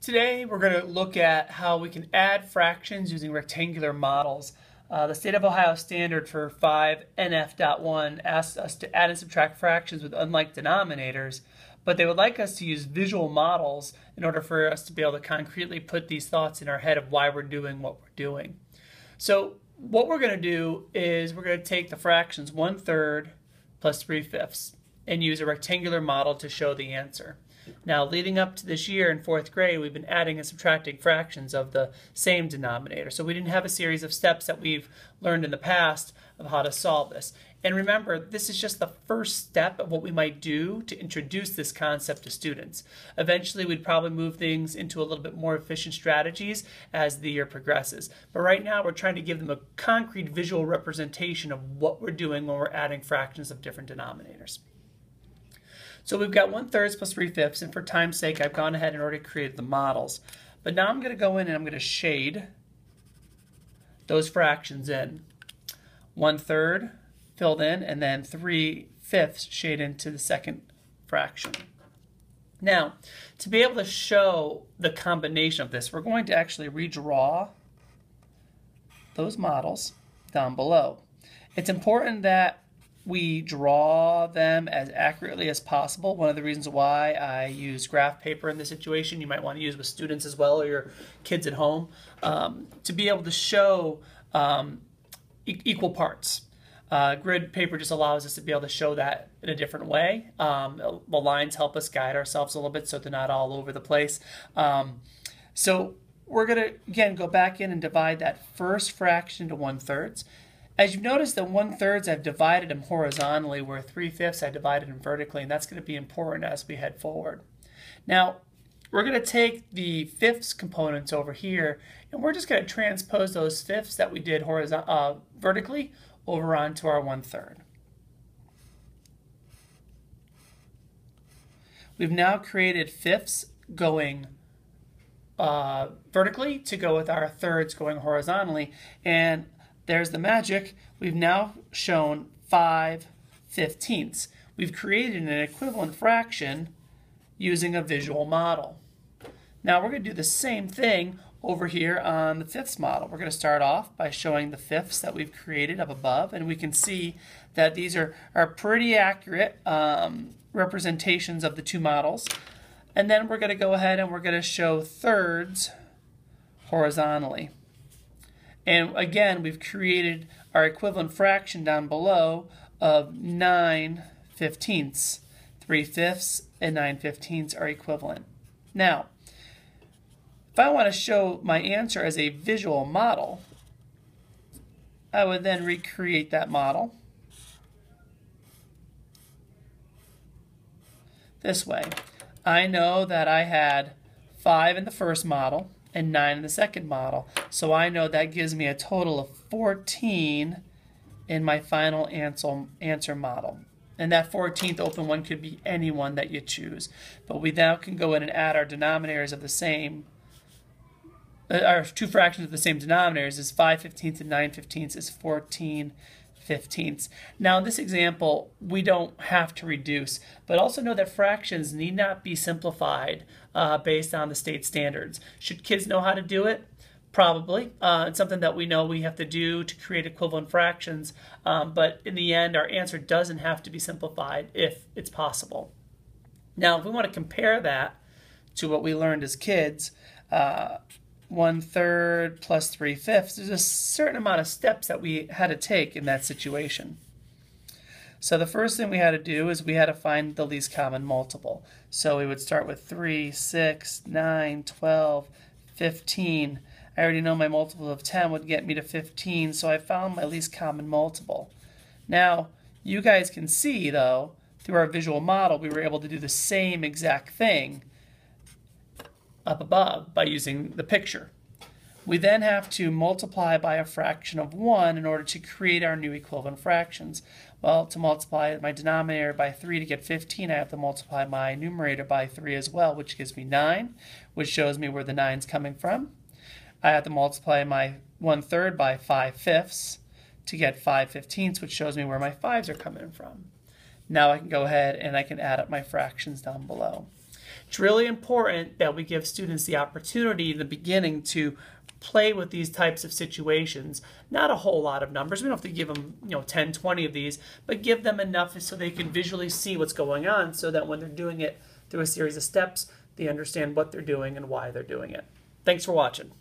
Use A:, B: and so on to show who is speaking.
A: Today we're going to look at how we can add fractions using rectangular models. The State of Ohio standard for 5NF.1 asks us to add and subtract fractions with unlike denominators, but they would like us to use visual models in order for us to be able to concretely put these thoughts in our head of why we're doing what we're doing. So what we're going to do is we're going to take the fractions 1/3 plus 3/5 and use a rectangular model to show the answer. Now, leading up to this year in 4th grade, we've been adding and subtracting fractions of the same denominator. So we didn't have a series of steps that we've learned in the past of how to solve this. And remember, this is just the first step of what we might do to introduce this concept to students. Eventually, we'd probably move things into a little bit more efficient strategies as the year progresses. But right now, we're trying to give them a concrete visual representation of what we're doing when we're adding fractions of different denominators. So we've got 1/3 plus 3/5, and for time's sake, I've gone ahead and already created the models. But now I'm going to go in and I'm going to shade those fractions in. 1/3 filled in, and then 3/5 shade into the second fraction. Now, to be able to show the combination of this, we're going to actually redraw those models down below. It's important that we draw them as accurately as possible. One of the reasons why I use graph paper in this situation, you might want to use with students as well or your kids at home, to be able to show equal parts. Grid paper just allows us to be able to show that in a different way. The lines help us guide ourselves a little bit so they're not all over the place. So we're going to, again, go back in and divide that first fraction to 1/3. As you've noticed, the 1/3 I've divided them horizontally, where 3/5 I divided them vertically, and that's going to be important as we head forward. Now, we're going to take the fifths components over here, and we're just going to transpose those fifths that we did vertically over onto our 1/3. We've now created fifths going vertically to go with our thirds going horizontally, and there's the magic. We've now shown 5/15. We've created an equivalent fraction using a visual model. Now we're going to do the same thing over here on the fifths model. We're going to start off by showing the fifths that we've created up above, and we can see that these are pretty accurate representations of the two models. And then we're going to go ahead and we're going to show thirds horizontally. And again, we've created our equivalent fraction down below of 9/15. 3/5 and 9/15 are equivalent. Now, if I want to show my answer as a visual model, I would then recreate that model this way. I know that I had 5 in the first model and 9 in the second model. So I know that gives me a total of 14 in my final answer model. And that 14th open one could be any one that you choose. But we now can go in and add our denominators of the same, our two fractions of the same denominators is 5/15 and 9/15 is 14/15. Now in this example, we don't have to reduce, but also know that fractions need not be simplified based on the state standards. Should kids know how to do it? Probably. It's something that we know we have to do to create equivalent fractions, but in the end, our answer doesn't have to be simplified if it's possible. Now, if we want to compare that to what we learned as kids, 1/3 plus 3/5, there's a certain amount of steps that we had to take in that situation. So the first thing we had to do is we had to find the least common multiple. So we would start with 3, 6, 9, 12, 15. I already know my multiple of 10 would get me to 15, so I found my least common multiple. Now, you guys can see, though, through our visual model, we were able to do the same exact thing up above by using the picture. We then have to multiply by a fraction of 1 in order to create our new equivalent fractions. Well, to multiply my denominator by 3 to get 15, I have to multiply my numerator by 3 as well, which gives me 9, which shows me where the 9's coming from. I have to multiply my 1/3 by 5/5 to get 5/15, which shows me where my 5's are coming from. Now I can go ahead and I can add up my fractions down below. It's really important that we give students the opportunity in the beginning to play with these types of situations. Not a whole lot of numbers. We don't have to give them 10, 20 of these, but give them enough so they can visually see what's going on so that when they're doing it through a series of steps, they understand what they're doing and why they're doing it. Thanks for watching.